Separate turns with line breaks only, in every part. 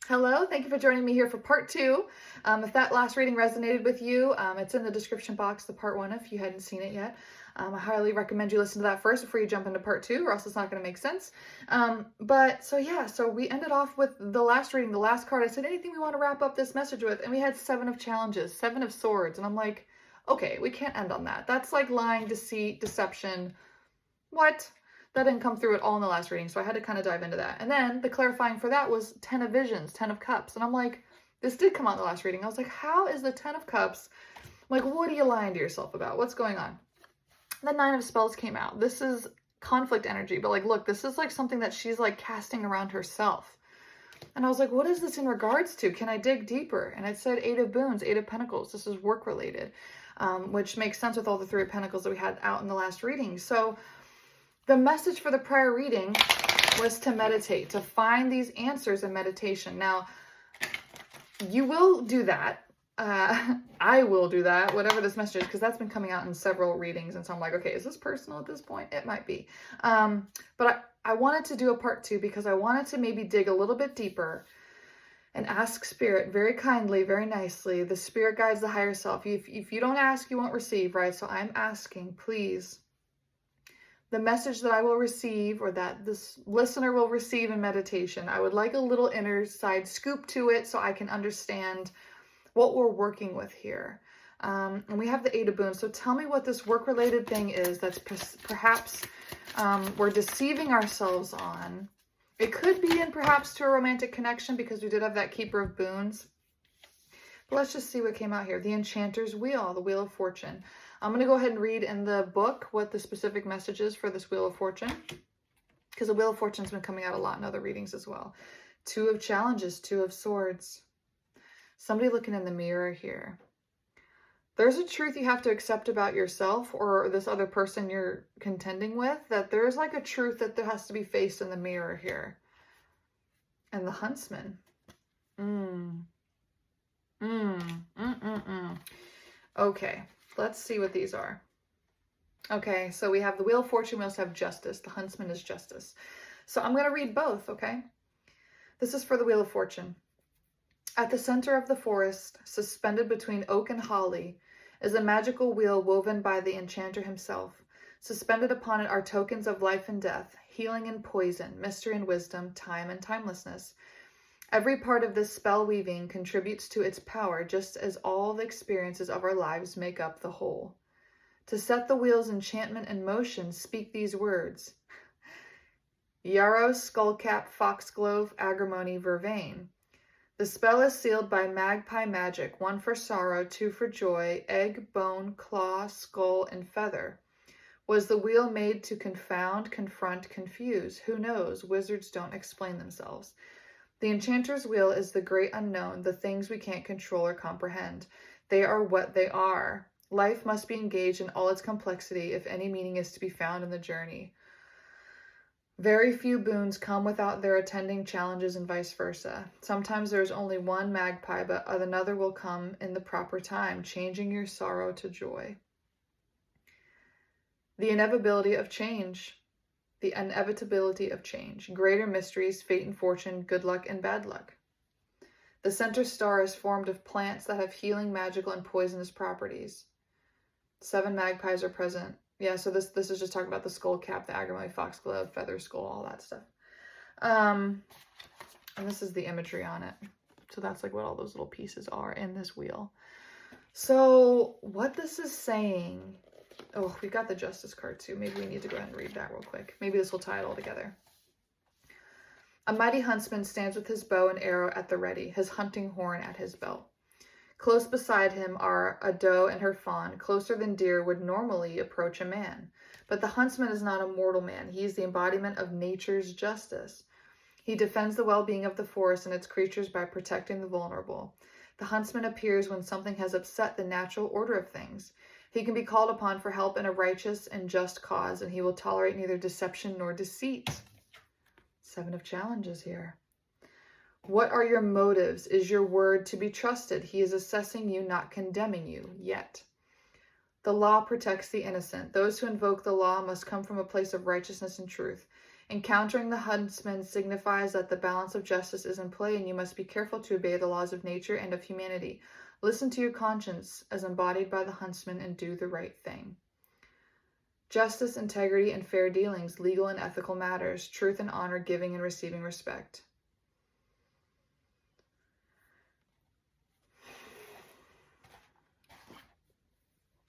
Hello, thank you for joining me here for part two. If that last reading resonated with you, it's in the description box, the part one, if you hadn't seen it yet. I highly recommend you listen to that first before you jump into part two, or else it's not going to make sense. So we ended off with the last reading, the last card. I said, anything we want to wrap up this message with? And we had 7 of challenges, 7 of swords. And I'm like, okay, we can't end on that. That's like lying, deceit, deception. What? That didn't come through at all in the last reading, so I had to kind of dive into that. And then the clarifying for that was 10 of visions, 10 of cups. And I'm like, this did come out in the last reading. I was like, how is the 10 of cups? I'm like, what are you lying to yourself about? What's going on? The 9 of spells came out. This is conflict energy, but like, look, this is like something that she's like casting around herself. And I was like, what is this in regards to? Can I dig deeper? And it said 8 of boons, 8 of pentacles. This is work related, which makes sense with all the 3 of pentacles that we had out in the last reading. So the message for the prior reading was to meditate, to find these answers in meditation. Now, you will do that. I will do that, whatever this message is, because that's been coming out in several readings. And so I'm like, okay, is this personal at this point? It might be. But I wanted to do a part 2 because I wanted to maybe dig a little bit deeper and ask Spirit very kindly, very nicely. The Spirit guides the higher self. If you don't ask, you won't receive, right? So I'm asking, please, the message that I will receive, or that this listener will receive in meditation, I would like a little inner side scoop to it so I can understand what we're working with here. And we have the 8 of boons. So tell me what this work-related thing is that's perhaps we're deceiving ourselves on. It could be in perhaps to a romantic connection, because we did have that Keeper of Boons. But let's just see what came out here. The Enchanter's Wheel, the Wheel of Fortune. I'm going to go ahead and read in the book what the specific message is for this Wheel of Fortune, because the Wheel of Fortune's been coming out a lot in other readings as well. 2 of Challenges, 2 of Swords. Somebody looking in the mirror here. There's a truth you have to accept about yourself or this other person you're contending with, that there's like a truth that there has to be faced in the mirror here. And the Huntsman. Okay, let's see what these are. Okay, so we have the Wheel of Fortune. We also have Justice. The Huntsman is Justice. So I'm going to read both, okay? This is for the Wheel of Fortune. At the center of the forest, suspended between oak and holly, is a magical wheel woven by the enchanter himself. Suspended upon it are tokens of life and death, healing and poison, mystery and wisdom, time and timelessness. Every part of this spell weaving contributes to its power, just as all the experiences of our lives make up the whole. To set the wheel's enchantment in motion, speak these words. Yarrow, skullcap, foxglove, agrimony, vervain. The spell is sealed by magpie magic, 1 for sorrow, 2 for joy, egg, bone, claw, skull, and feather. Was the wheel made to confound, confront, confuse? Who knows? Wizards don't explain themselves. The Enchanter's Wheel is the great unknown, the things we can't control or comprehend. They are what they are. Life must be engaged in all its complexity if any meaning is to be found in the journey. Very few boons come without their attending challenges and vice versa. Sometimes there is only one magpie, but another will come in the proper time, changing your sorrow to joy. The inevitability of change. The inevitability of change. Greater mysteries, fate and fortune, good luck and bad luck. The center star is formed of plants that have healing, magical, and poisonous properties. 7 magpies are present. Yeah, so this is just talking about the skull cap, the agrimony, foxglove, feather skull, all that stuff. And this is the imagery on it. So that's like what all those little pieces are in this wheel. So what this is saying... Oh, we got the Justice card too. Maybe we need to go ahead and read that real quick. Maybe this will tie it all together. A mighty huntsman stands with his bow and arrow at the ready, his hunting horn at his belt. Close beside him are a doe and her fawn, closer than deer would normally approach a man. But the huntsman is not a mortal man. He is the embodiment of nature's justice. He defends the well-being of the forest and its creatures by protecting the vulnerable. The huntsman appears when something has upset the natural order of things. He can be called upon for help in a righteous and just cause, and he will tolerate neither deception nor deceit. 7 of Challenges here. What are your motives? Is your word to be trusted? He is assessing you, not condemning you yet. The law protects the innocent. Those who invoke the law must come from a place of righteousness and truth. Encountering the huntsman signifies that the balance of justice is in play, and you must be careful to obey the laws of nature and of humanity. Listen to your conscience as embodied by the huntsman and do the right thing. Justice, integrity, and fair dealings, legal and ethical matters, truth and honor, giving and receiving respect.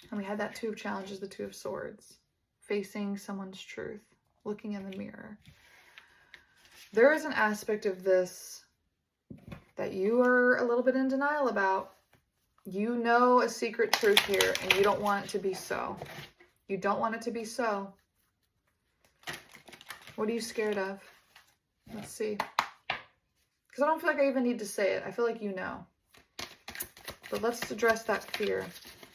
And we had that Two of Challenges, the Two of Swords, facing someone's truth, looking in the mirror. There is an aspect of this that you are a little bit in denial about. You know a secret truth here, and you don't want it to be so. You don't want it to be so. What are you scared of? Let's see. Because I don't feel like I even need to say it. I feel like you know. But let's address that fear.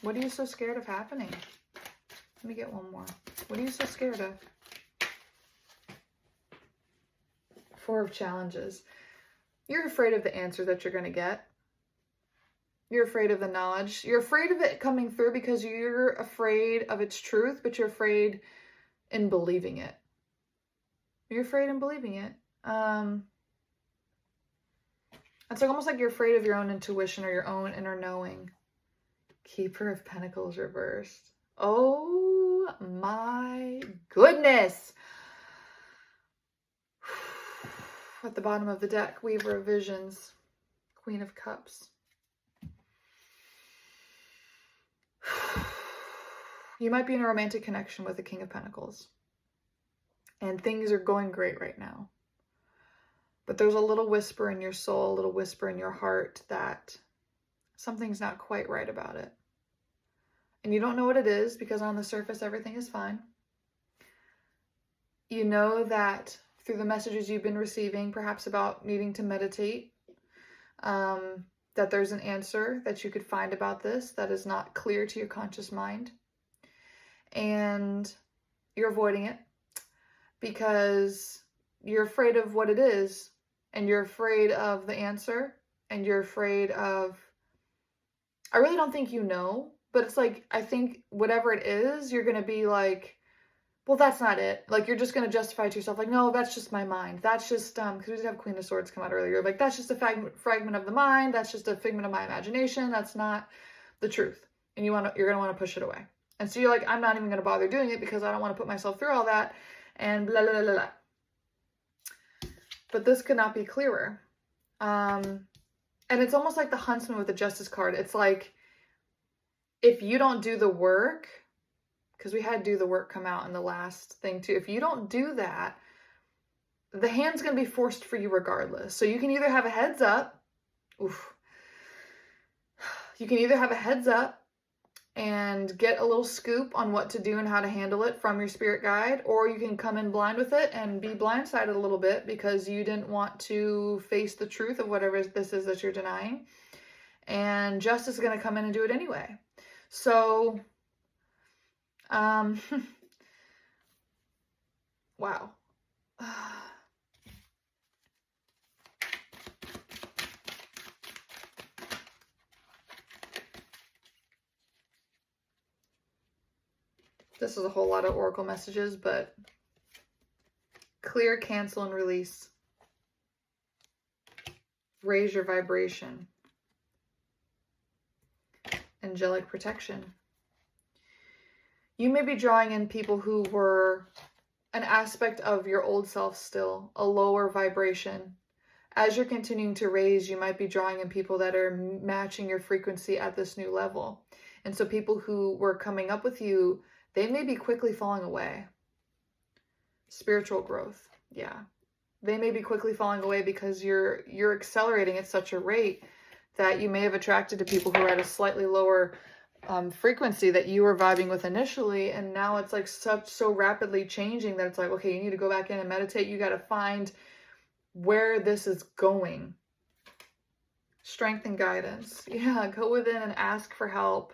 What are you so scared of happening? Let me get one more. What are you so scared of? Four of Challenges. You're afraid of the answer that you're going to get. You're afraid of the knowledge. You're afraid of it coming through because you're afraid of its truth, but you're afraid in believing it. You're afraid in believing it. It's like almost like you're afraid of your own intuition or your own inner knowing. Keeper of Pentacles reversed. Oh my goodness. At the bottom of the deck, Weaver of Visions, Queen of Cups. You might be in a romantic connection with the King of Pentacles. And things are going great right now. But there's a little whisper in your soul, a little whisper in your heart that something's not quite right about it. And you don't know what it is because on the surface, everything is fine. You know that through the messages you've been receiving, perhaps about needing to meditate, that there's an answer that you could find about this that is not clear to your conscious mind. And you're avoiding it because you're afraid of what it is, and you're afraid of the answer, and you're afraid of, I really don't think you know, but it's like, I think whatever it is, you're going to be like, well, that's not it. Like, you're just going to justify to yourself, like, no, that's just my mind. That's just, because we did have Queen of Swords come out earlier. Like, that's just a fragment of the mind. That's just a figment of my imagination. That's not the truth. And you're going to want to push it away. And so you're like, I'm not even going to bother doing it because I don't want to put myself through all that. And blah, blah, blah, blah. But this could not be clearer. And it's almost like the Huntsman with the Justice card. It's like, if you don't do the work, because we had do the work come out in the last thing too. If you don't do that, the hand's going to be forced for you regardless. So you can either have a heads up. Oof. You can either have a heads up and get a little scoop on what to do and how to handle it from your spirit guide, or you can come in blind with it and be blindsided a little bit because you didn't want to face the truth of whatever this is that you're denying. And justice is going to come in and do it anyway. So, wow. This is a whole lot of oracle messages, but clear, cancel, and release. Raise your vibration. Angelic protection. You may be drawing in people who were an aspect of your old self still, a lower vibration. As you're continuing to raise, you might be drawing in people that are matching your frequency at this new level. And so people who were coming up with you, they may be quickly falling away. Spiritual growth, yeah. They may be quickly falling away because you're accelerating at such a rate that you may have attracted to people who are at a slightly lower frequency that you were vibing with initially, and now it's like so rapidly changing that it's like, okay, you need to go back in and meditate. You got to find where this is going. Strength and guidance. Yeah, go within and ask for help.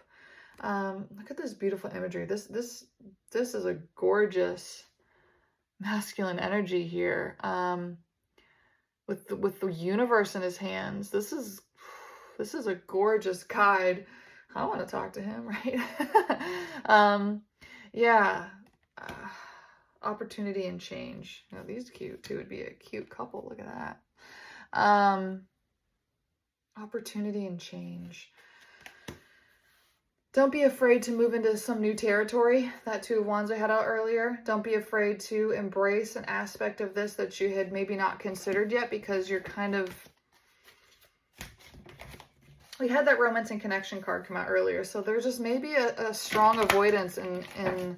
Look at this beautiful imagery. This is a gorgeous masculine energy here. With the universe in his hands. This is a gorgeous guide. I want to talk to him, right? Yeah. Opportunity and change. Now, these cute too. Would be a cute couple. Look at that. Opportunity and change. Don't be afraid to move into some new territory. That Two of Wands I had out earlier. Don't be afraid to embrace an aspect of this that you had maybe not considered yet, because you're kind of... We had that romance and connection card come out earlier. So there's just maybe a strong avoidance in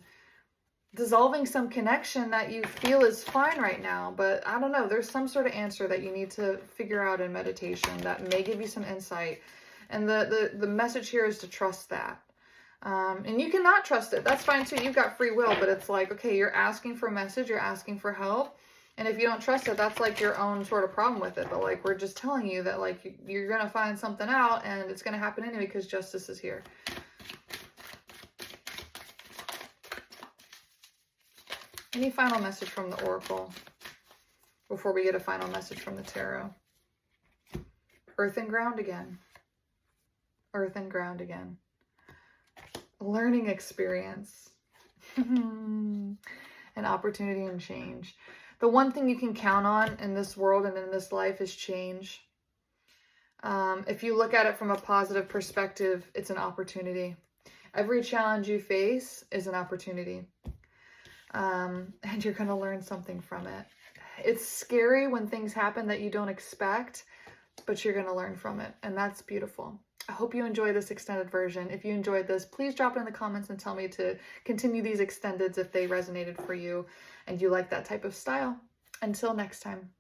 dissolving some connection that you feel is fine right now. But I don't know. There's some sort of answer that you need to figure out in meditation that may give you some insight. And the message here is to trust that. And you cannot trust it. That's fine too. You've got free will, but it's like, okay, you're asking for a message, you're asking for help. And if you don't trust it, that's like your own sort of problem with it. But like, we're just telling you that like, you're going to find something out and it's going to happen anyway because justice is here. Any final message from the Oracle before we get a final message from the Tarot? Earth and ground again. Earth and ground again. Learning experience. An opportunity and change. The one thing you can count on in this world and in this life is change. If you look at it from a positive perspective, it's an opportunity. Every challenge you face is an opportunity. And you're going to learn something from it. It's scary when things happen that you don't expect, but you're going to learn from it. And that's beautiful. I hope you enjoy this extended version. If you enjoyed this, please drop it in the comments and tell me to continue these extendeds if they resonated for you and you like that type of style. Until next time.